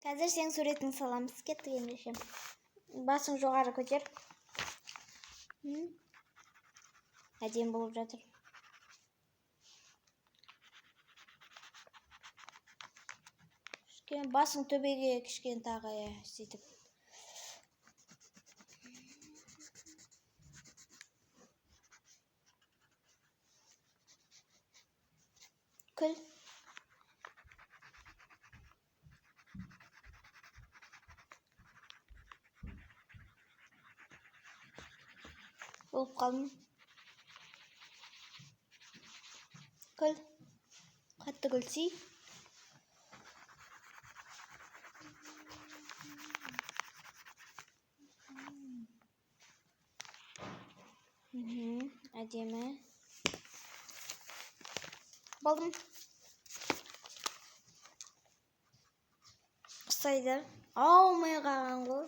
Қазір сен суретін саламыз. Кеттік ендеше. Басың жоғары көтер. Әдем болып жатыр. Басың төбеге кішкен тағы сөйтіп. Күл. Болып қалдым. Күл. Қатты күл сей. Әдемі. Болдым. Ұстайды. Алмай қалған ғой.